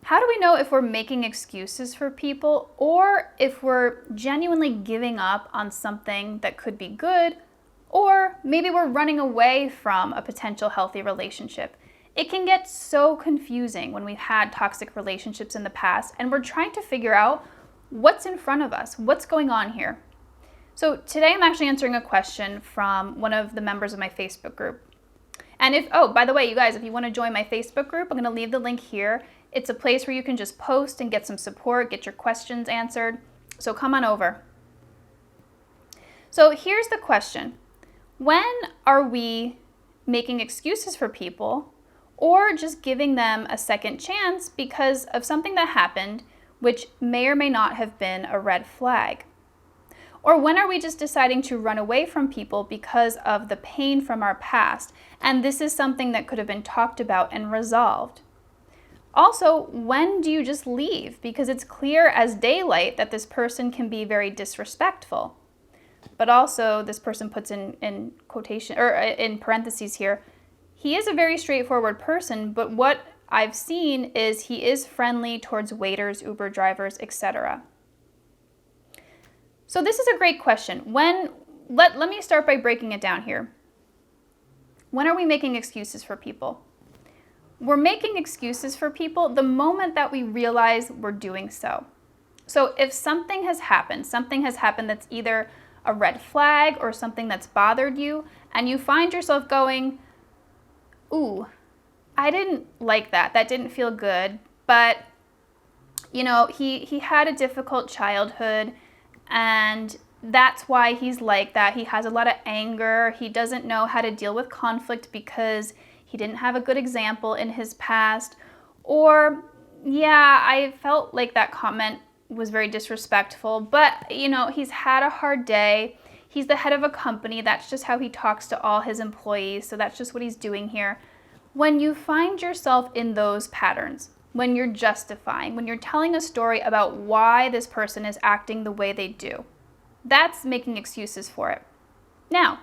How do we know if we're making excuses for people or if we're genuinely giving up on something that could be good, or maybe we're running away from a potential healthy relationship? It can get so confusing when we've had toxic relationships in the past and we're trying to figure out what's in front of us, what's going on here. So today I'm actually answering a question from one of the members of my Facebook group. And by the way, you guys, if you want to join my Facebook group, I'm going to leave the link here. It's a place where you can just post and get some support, get your questions answered. So come on over. So here's the question. When are we making excuses for people or just giving them a second chance because of something that happened, which may or may not have been a red flag? Or when are we just deciding to run away from people because of the pain from our past? And this is something that could have been talked about and resolved. Also, when do you just leave? Because it's clear as daylight that this person can be very disrespectful. But also, this person puts in quotation or in parentheses here, he is a very straightforward person, but what I've seen is he is friendly towards waiters, Uber drivers, etc. So this is a great question. Let me start by breaking it down here. When are we making excuses for people? We're making excuses for people the moment that we realize we're doing so. So if something has happened that's either a red flag or something that's bothered you, and you find yourself going, ooh, I didn't like that. That didn't feel good. But, he had a difficult childhood, and that's why he's like that. He has a lot of anger. He doesn't know how to deal with conflict because he didn't have a good example in his past. Or, I felt like that comment was very disrespectful, but, he's had a hard day. He's the head of a company. That's just how he talks to all his employees. So that's just what he's doing here. When you find yourself in those patterns, when you're justifying, when you're telling a story about why this person is acting the way they do, that's making excuses for it. Now,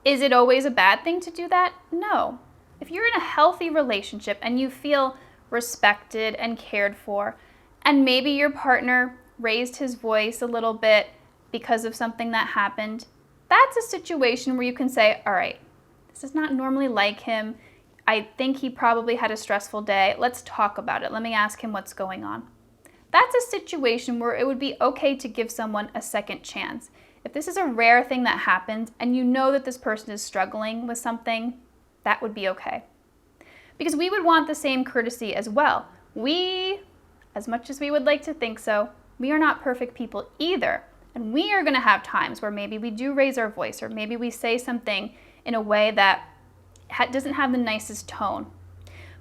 is it always a bad thing to do that? No. If you're in a healthy relationship and you feel respected and cared for, and maybe your partner raised his voice a little bit because of something that happened, that's a situation where you can say, all right, this is not normally like him. I think he probably had a stressful day. Let's talk about it. Let me ask him what's going on. That's a situation where it would be okay to give someone a second chance. If this is a rare thing that happens and you know that this person is struggling with something, that would be okay. Because we would want the same courtesy as well. We, as much as we would like to think so, we are not perfect people either. And we are going to have times where maybe we do raise our voice, or maybe we say something in a way that doesn't have the nicest tone.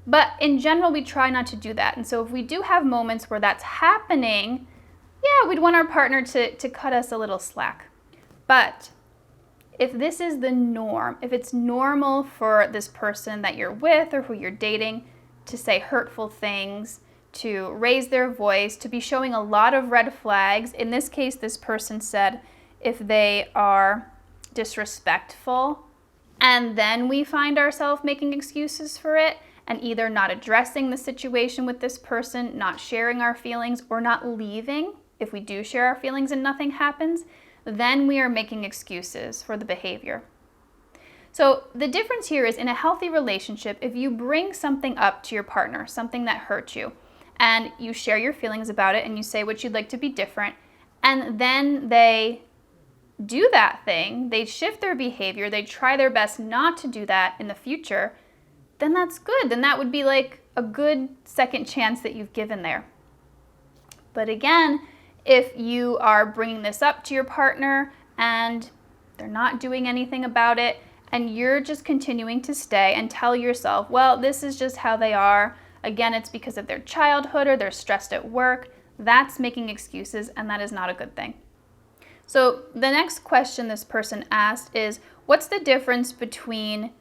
But in general, we try not to do that. And so if we do have moments where that's happening, we'd want our partner to cut us a little slack. But if this is the norm, if it's normal for this person that you're with or who you're dating to say hurtful things, to raise their voice, to be showing a lot of red flags, in this case, this person said if they are disrespectful, and then we find ourselves making excuses for it and either not addressing the situation with this person, not sharing our feelings, or not leaving if we do share our feelings and nothing happens, then we are making excuses for the behavior. So the difference here is in a healthy relationship, if you bring something up to your partner, something that hurt you, and you share your feelings about it and you say what you'd like to be different, and then they do that thing, they shift their behavior, they try their best not to do that in the future, then that's good. Then that would be like a good second chance that you've given there. But again, if you are bringing this up to your partner and they're not doing anything about it, and you're just continuing to stay and tell yourself, well, this is just how they are. Again, it's because of their childhood or they're stressed at work. That's making excuses, and that is not a good thing. So the next question this person asked is, what's the difference between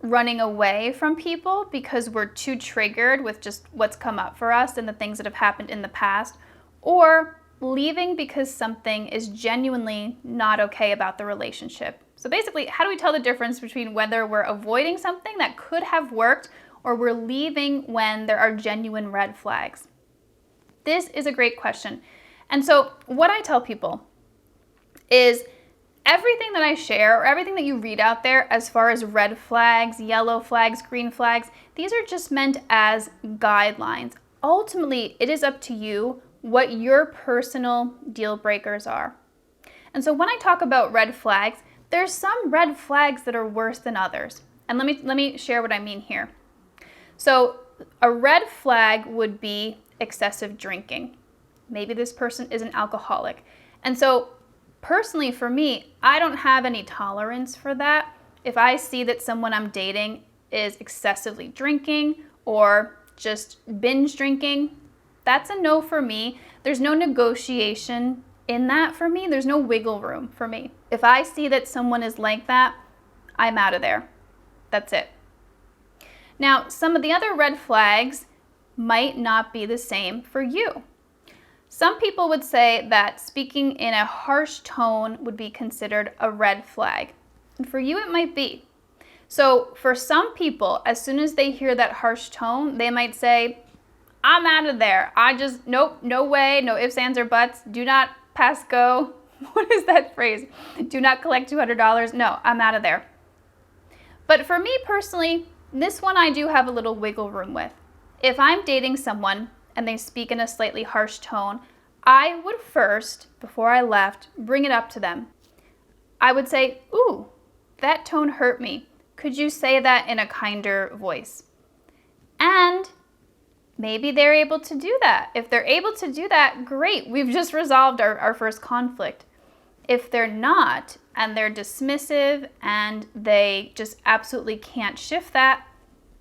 running away from people because we're too triggered with just what's come up for us and the things that have happened in the past, or leaving because something is genuinely not okay about the relationship? So basically, how do we tell the difference between whether we're avoiding something that could have worked or we're leaving when there are genuine red flags? This is a great question. And so what I tell people is everything that I share or everything that you read out there as far as red flags, yellow flags, green flags, these are just meant as guidelines. Ultimately, it is up to you what your personal deal breakers are. And so when I talk about red flags, there's some red flags that are worse than others. And let me share what I mean here. So a red flag would be excessive drinking. Maybe this person is an alcoholic. And so personally for me, I don't have any tolerance for that. If I see that someone I'm dating is excessively drinking or just binge drinking, that's a no for me. There's no negotiation in that for me. There's no wiggle room for me. If I see that someone is like that, I'm out of there. That's it. Now, some of the other red flags might not be the same for you. Some people would say that speaking in a harsh tone would be considered a red flag. And for you, it might be. So for some people, as soon as they hear that harsh tone, they might say, I'm out of there. Nope, no way, no ifs, ands, or buts. Do not pass go. What is that phrase? Do not collect $200. No, I'm out of there. But for me personally, this one I do have a little wiggle room with. If I'm dating someone and they speak in a slightly harsh tone, I would first, before I left, bring it up to them. I would say, ooh, that tone hurt me. Could you say that in a kinder voice? And maybe they're able to do that. If they're able to do that, great. We've just resolved our first conflict. If they're not, and they're dismissive, and they just absolutely can't shift that,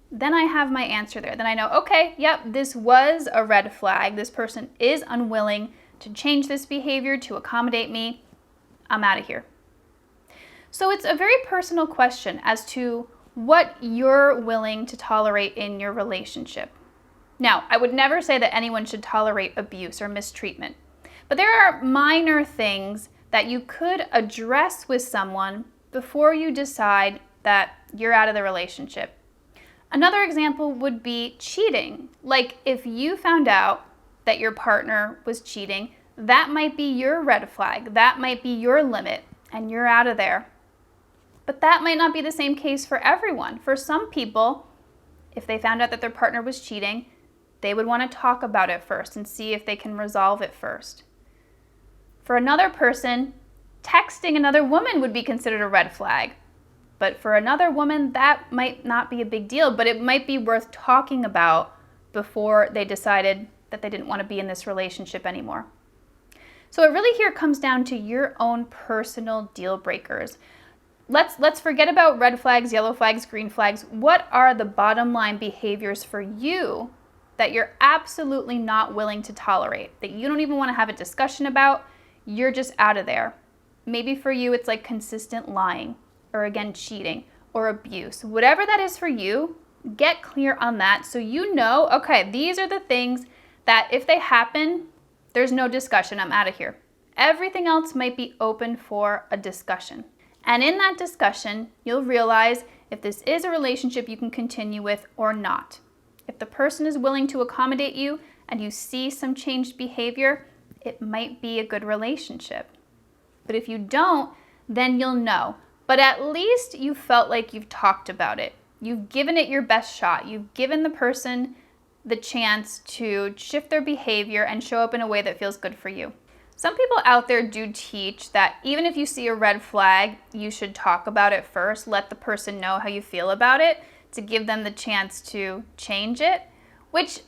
then I have my answer there. Then I know, okay, yep, this was a red flag. This person is unwilling to change this behavior to accommodate me. I'm out of here. So it's a very personal question as to what you're willing to tolerate in your relationship. Now, I would never say that anyone should tolerate abuse or mistreatment, but there are minor things that you could address with someone before you decide that you're out of the relationship. Another example would be cheating. Like if you found out that your partner was cheating, that might be your red flag. That might be your limit, and you're out of there. But that might not be the same case for everyone. For some people, if they found out that their partner was cheating, they would want to talk about it first and see if they can resolve it first. For another person, texting another woman would be considered a red flag. But for another woman, that might not be a big deal, but it might be worth talking about before they decided that they didn't want to be in this relationship anymore. So it really here comes down to your own personal deal breakers. Let's forget about red flags, yellow flags, green flags. What are the bottom line behaviors for you that you're absolutely not willing to tolerate, that you don't even want to have a discussion about? You're just out of there. Maybe for you, it's like consistent lying, or again, cheating, or abuse. Whatever that is for you, get clear on that so you know, okay, these are the things that if they happen, there's no discussion, I'm out of here. Everything else might be open for a discussion. And in that discussion, you'll realize if this is a relationship you can continue with or not. If the person is willing to accommodate you and you see some changed behavior, it might be a good relationship. But if you don't, then you'll know. But at least you felt like you've talked about it. You've given it your best shot. You've given the person the chance to shift their behavior and show up in a way that feels good for you. Some people out there do teach that even if you see a red flag, you should talk about it first. Let the person know how you feel about it to give them the chance to change it, which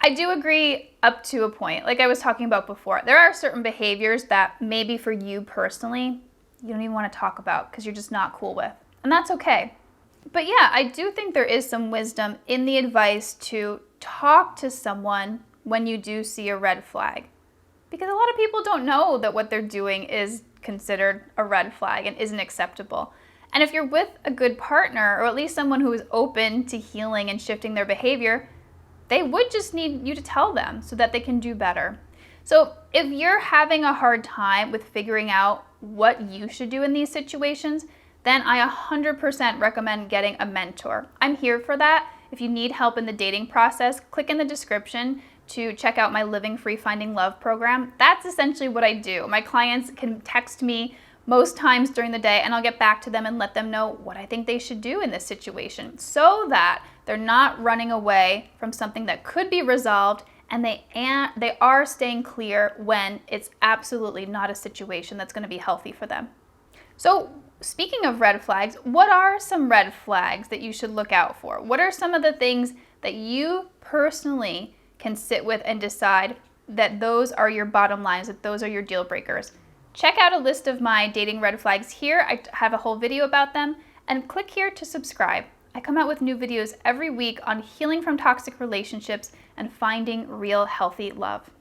I do agree up to a point. Like I was talking about before, there are certain behaviors that maybe for you personally, you don't even want to talk about because you're just not cool with. And that's okay. But yeah, I do think there is some wisdom in the advice to talk to someone when you do see a red flag. Because a lot of people don't know that what they're doing is considered a red flag and isn't acceptable. And if you're with a good partner, or at least someone who is open to healing and shifting their behavior, they would just need you to tell them so that they can do better. So if you're having a hard time with figuring out what you should do in these situations, then I 100% recommend getting a mentor. I'm here for that. if you need help in the dating process, click in the description to check out my Living Free Finding Love program. That's essentially what I do. My clients can text me most times during the day, and I'll get back to them and let them know what I think they should do in this situation so that they're not running away from something that could be resolved, and they are staying clear when it's absolutely not a situation that's going to be healthy for them. So speaking of red flags, what are some red flags that you should look out for? What are some of the things that you personally can sit with and decide that those are your bottom lines, that those are your deal breakers? Check out a list of my dating red flags here. I have a whole video about them, and click here to subscribe. I come out with new videos every week on healing from toxic relationships and finding real healthy love.